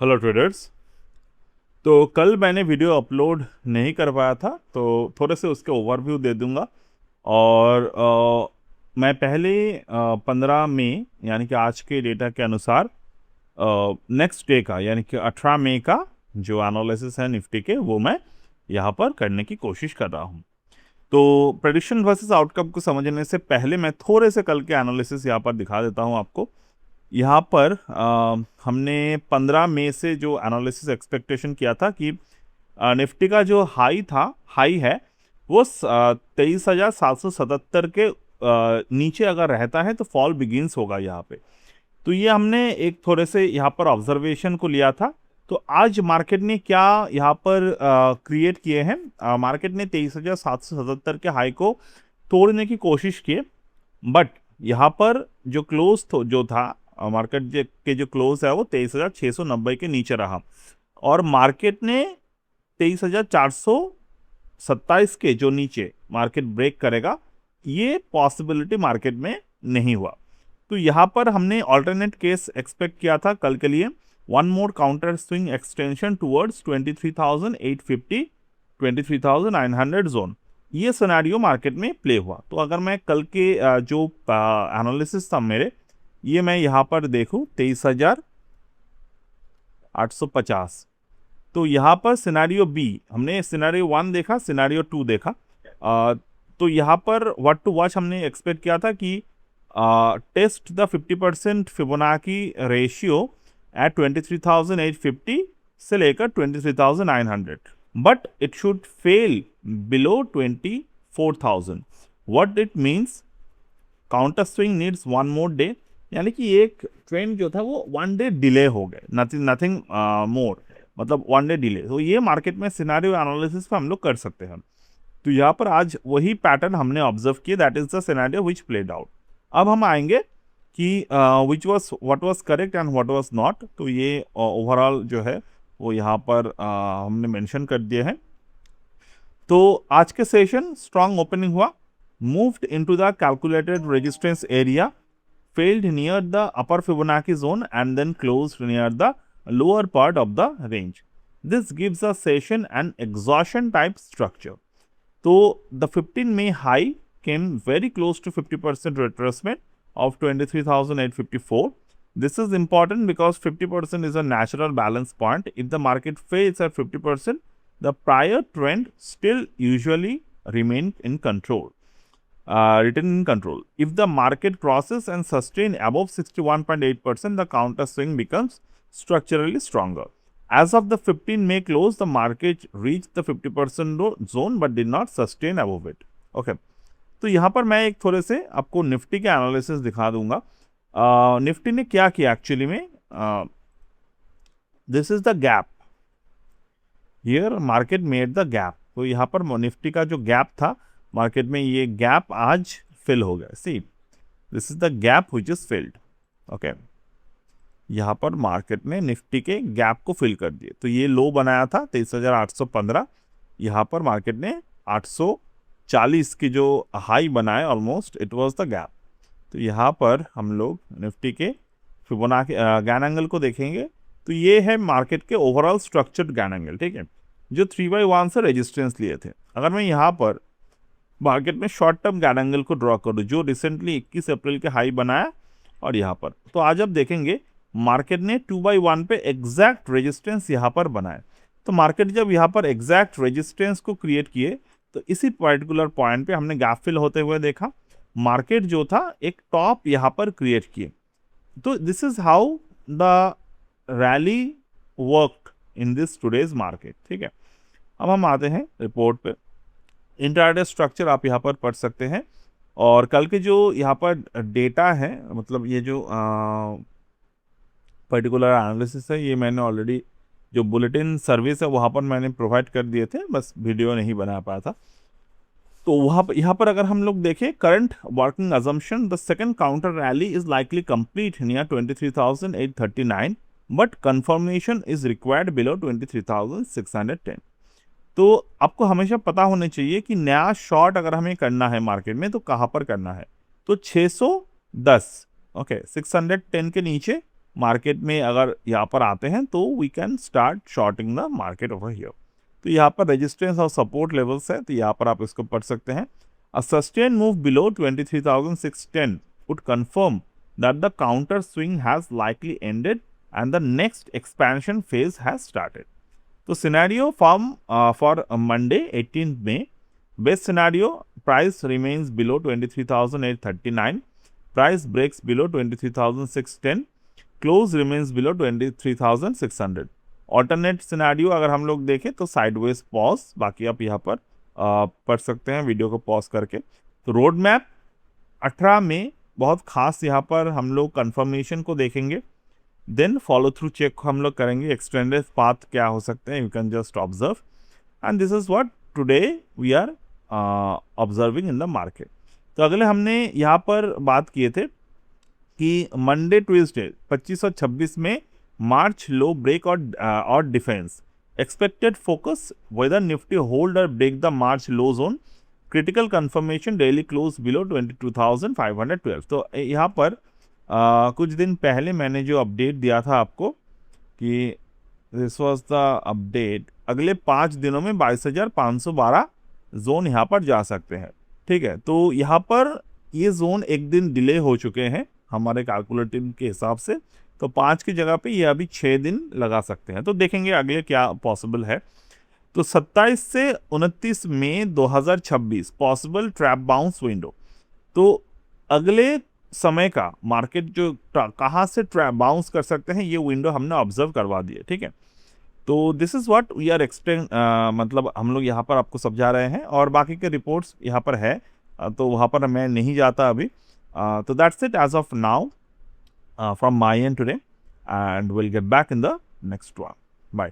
Hello traders. तो कल मैंने वीडियो अपलोड नहीं कर पाया था, तो थोड़े से उसके ओवरव्यू दे दूंगा। और मैं पहले 15 मई यानी कि आज के डेटा के अनुसार नेक्स्ट डे का यानी कि 18 मई का जो एनालिसिस है निफ्टी के, वो मैं यहाँ पर करने की कोशिश कर रहा हूँ। तो प्रेडिक्शन वर्सेस आउटकम को समझने से पहले मैं थोड़े से कल के एनालिसिस यहाँ पर दिखा देता हूँ आपको। यहाँ पर हमने 15 मई से जो एनालिसिस एक्सपेक्टेशन किया था कि निफ्टी का जो हाई है वो 23,777 के नीचे अगर रहता है तो फॉल बिगिंस होगा यहाँ पे। तो ये हमने एक थोड़े से यहाँ पर ऑब्जर्वेशन को लिया था। तो आज मार्केट ने क्या यहाँ पर क्रिएट किए हैं, मार्केट ने 23,777 के हाई को तोड़ने की कोशिश की, बट यहाँ पर जो क्लोज जो था मार्केट के जो क्लोज है वो 23,690 के नीचे रहा। और मार्केट ने 23,427 के जो नीचे मार्केट ब्रेक करेगा, ये पॉसिबिलिटी मार्केट में नहीं हुआ। तो यहाँ पर हमने ऑल्टरनेट केस एक्सपेक्ट किया था कल के लिए, one more counter swing extension towards 23,850 23,900 zone. ये सिनेरियो मार्केट में प्ले हुआ। तो अगर मैं कल के जो एनालिसिस था मेरे, ये मैं यहाँ पर देखूँ 23,850, तो यहाँ पर सिनेरियो बी, हमने सिनेरियो 1 देखा, सिनेरियो 2 देखा। तो यहाँ पर व्हाट टू वॉच हमने एक्सपेक्ट किया था कि test the 50% Fibonacci ratio at 23,850 से लेकर 23,900, but it should fall below 24,000। What it means, counter swing needs one more day, यानी कि एक ट्रेंड जो था वो 1 डे डिले हो गए, नथिंग मोर, मतलब 1 डे डिले। तो ये मार्केट में सिनेरियो एनालिसिस पे हम लोग कर सकते हैं। तो यहाँ पर आज वही पैटर्न हमने ऑब्जर्व किया, that is the scenario which played out. अब हम आएंगे कि which was what was correct and what was not. तो ये ओवरऑल जो है वो यहाँ पर हमने मेंशन कर दिए हैं। तो आज के सेशन स्ट्रांग ओपनिंग हुआ, moved into the calculated resistance area, failed near the upper Fibonacci zone and then closed near the lower part of the range. This gives a session an exhaustion type structure. So the 15 May high came very close to 50% retracement of 23,854. This is important because 50% is a natural balance point. If the market fails at 50%, the prior trend still usually remain in control. Written in control. If the market crosses and sustain above 61.8%, the counter swing becomes structurally stronger. As of the 15 May close, the market reached the 50% zone but did not sustain above it. Okay. तो यहाँ पर मैं एक थोड़े से आपको Nifty के analysis दिखा दूंगा। निफ्टी ने क्या किया एक्चुअली में, this is the gap, here market made the gap. तो यहाँ पर निफ्टी का जो गैप था मार्केट में, ये गैप आज फिल हो गया। See, this is the gap which is filled. Okay, यहाँ पर मार्केट ने निफ्टी के गैप को फिल कर दिए। तो ये लो बनाया था 23,815, यहाँ पर मार्केट ने 840 की जो हाई बनाए, almost it was the gap. तो यहाँ पर हम लोग निफ्टी के फिबोनाची गैन एंगल को देखेंगे। तो ये है मार्केट के ओवरऑल स्ट्रक्चर्ड गैन एंगल, ठीक है, जो 3/1 से रेजिस्टेंस लिए थे। अगर मैं यहाँ पर मार्केट में शॉर्ट टर्म गैन एंगल को ड्रॉ करूँ, जो रिसेंटली 21 अप्रैल के हाई बनाया, और यहाँ पर, तो आज आप देखेंगे मार्केट ने 2/1 पे एग्जैक्ट रेजिस्टेंस यहाँ पर बनाए। तो मार्केट जब यहाँ पर एग्जैक्ट रेजिस्टेंस को क्रिएट किए, तो इसी पर्टिकुलर पॉइंट पे हमने गैप फिल होते हुए देखा। मार्केट जो था एक टॉप यहाँ पर क्रिएट किए। तो this is how the rally work in this today's market, ठीक है। अब हम आते हैं रिपोर्ट पे। इंट्राडे स्ट्रक्चर आप यहाँ पर पढ़ सकते हैं, और कल के जो यहाँ पर डेटा है, मतलब ये जो पर्टिकुलर एनालिसिस है, ये मैंने ऑलरेडी जो बुलेटिन सर्विस है वहाँ पर मैंने प्रोवाइड कर दिए थे, बस वीडियो नहीं बना पाया था। तो वहाँ पर यहाँ पर अगर हम लोग देखें current working assumption, the second counter rally is likely complete near 23,839, but confirmation is required below 23,610। तो आपको हमेशा पता होना चाहिए कि नया शॉर्ट अगर हमें करना है मार्केट में तो कहाँ पर करना है। तो 610, ओके, 610 के नीचे मार्केट में अगर यहाँ पर आते हैं तो we can start shorting the market over here. तो यहाँ पर रेजिस्टेंस और सपोर्ट लेवल्स है, तो यहाँ पर आप इसको पढ़ सकते हैं। A sustain move below 23,610 would confirm that the counter swing has likely ended and the next expansion phase has started. तो scenario for Monday 18 May, best scenario price remains below 23,839, price breaks below 23,610, close remains below 23,600। Alternate scenario अगर हम लोग देखें तो sideways pause, बाकी आप यहाँ पर पढ़ सकते हैं वीडियो को पॉज करके। तो रोड मैप 18 में बहुत खास यहाँ पर हम लोग कंफर्मेशन को देखेंगे, देन फॉलो थ्रू चेक हम लोग करेंगे, एक्सटेंडेड पाथ क्या हो सकते हैं, you can just observe and this is what today we are observing in the market. तो अगले हमने यहाँ पर बात किए थे कि मंडे ट्यूसडे 25 और 26 में मार्च लो ब्रेक और defence expected focus, whether Nifty hold और break the March low zone, critical confirmation daily close below 22,512। तो यहाँ पर कुछ दिन पहले मैंने जो अपडेट दिया था आपको कि दिस वाज द अपडेट, अगले 5 दिनों में 22,512 जोन यहाँ पर जा सकते हैं। ठीक है, तो यहाँ पर ये जोन एक दिन डिले हो चुके हैं हमारे कैलकुलेटिव के हिसाब से, तो 5 की जगह पे ये अभी 6 दिन लगा सकते हैं। तो देखेंगे अगले क्या पॉसिबल है। तो 27 से 29 मई 2026 पॉसिबल ट्रैप बाउंस विंडो। तो अगले समय का मार्केट जो कहाँ से ट्रैप बाउंस कर सकते हैं ये विंडो हमने ऑब्जर्व करवा दिए। ठीक है, तो this is what we are extend, मतलब हम लोग यहाँ पर आपको समझा रहे हैं और बाकी के रिपोर्ट्स यहाँ पर है, तो वहाँ पर मैं नहीं जाता अभी। तो that's it as of now from my end today and will get back in the next one. Bye.